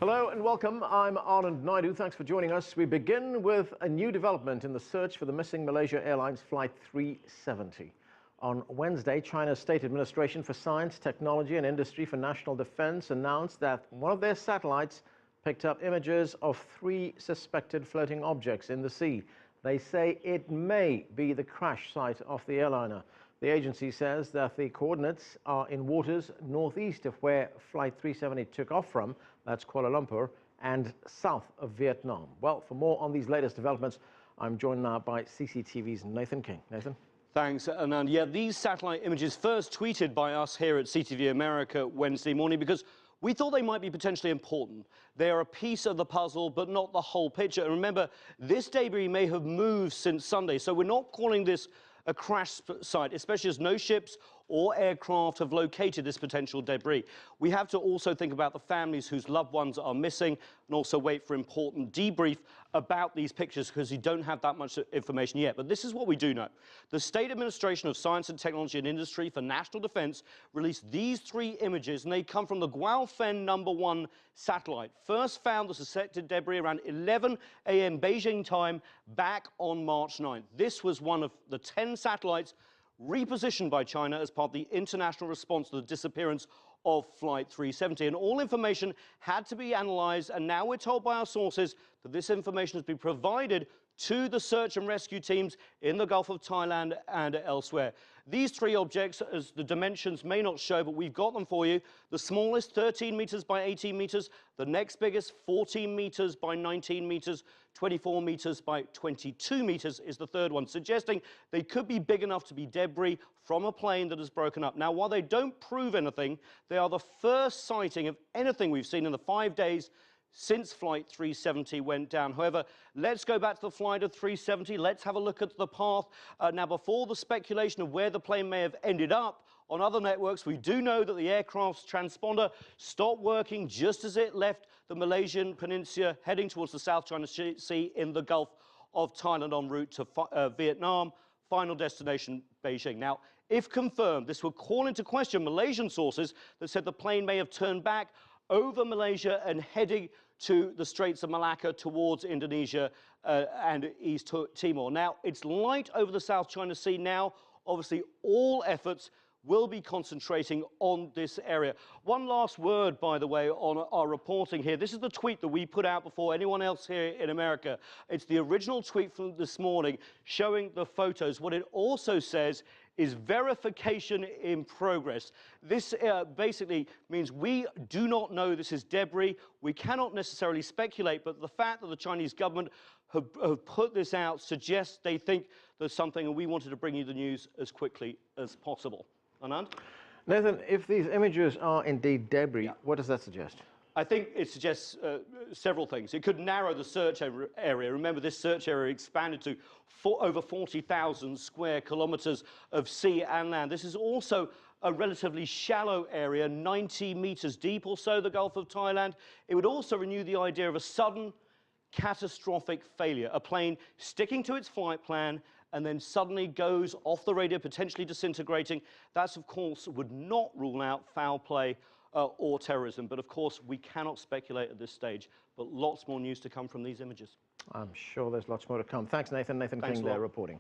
Hello and welcome. I'm Anand Naidu. Thanks for joining us. We begin with a new development in the search for the missing Malaysia Airlines Flight 370. On Wednesday, China's State Administration for Science, Technology and Industry for National Defense announced that one of their satellites picked up images of 3 suspected floating objects in the sea. They say it may be the crash site of the airliner. The agency says that the coordinates are in waters northeast of where Flight 370 took off from, that's Kuala Lumpur, and south of Vietnam. Well, for more on these latest developments, I'm joined now by CCTV's Nathan King. Nathan? Thanks, Anand. Yeah, these satellite images first tweeted by us here at CTV America Wednesday morning because we thought they might be potentially important. They are a piece of the puzzle, but not the whole picture. And remember, this debris may have moved since Sunday, so we're not calling this a crash site, especially as no ships or aircraft have located this potential debris. We have to also think about the families whose loved ones are missing and also wait for important debrief about these pictures because we don't have that much information yet. But this is what we do know. The State Administration of Science and Technology and Industry for National Defense released these 3 images, and they come from the Guofen #1 satellite. First found the suspected debris around 11 a.m. Beijing time back on March 9th. This was one of the 10 satellites repositioned by China as part of the international response to the disappearance of Flight 370. And all information had to be analysed, and now we're told by our sources that this information has been provided to the search and rescue teams in the Gulf of Thailand and elsewhere. These 3 objects, as the dimensions may not show, but we've got them for you. The smallest, 13 meters by 18 meters. The next biggest, 14 meters by 19 meters. 24 meters by 22 meters is the third one, suggesting they could be big enough to be debris from a plane that has broken up. Now, while they don't prove anything, they are the first sighting of anything we've seen in the 5 days since Flight 370 went down. However, let's go back to the flight of 370. Let's have a look at the path. Now, before the speculation of where the plane may have ended up, on other networks, we do know that the aircraft's transponder stopped working just as it left the Malaysian peninsula, heading towards the South China Sea in the Gulf of Thailand en route to Vietnam. Final destination, Beijing. Now, if confirmed, this will call into question Malaysian sources that said the plane may have turned back over Malaysia and heading to the Straits of Malacca towards Indonesia and East Timor. Now, it's light over the South China Sea now. Obviously, all efforts will be concentrating on this area. One last word, by the way, on our reporting here. This is the tweet that we put out before anyone else here in America. It's the original tweet from this morning showing the photos. What it also says is verification in progress. This basically means we do not know this is debris. We cannot necessarily speculate, but the fact that the Chinese government have put this out suggests they think there's something, and we wanted to bring you the news as quickly as possible. Anand? Nathan, if these images are indeed debris, what does that suggest? I think it suggests several things. It could narrow the search area. Remember, this search area expanded to over 40,000 square kilometers of sea and land. This is also a relatively shallow area, 90 meters deep or so, the Gulf of Thailand. It would also renew the idea of a sudden catastrophic failure, a plane sticking to its flight plan and then suddenly goes off the radar, potentially disintegrating. That, of course, would not rule out foul play or terrorism. But, of course, we cannot speculate at this stage. But lots more news to come from these images. I'm sure there's lots more to come. Thanks, Nathan. Nathan King there reporting.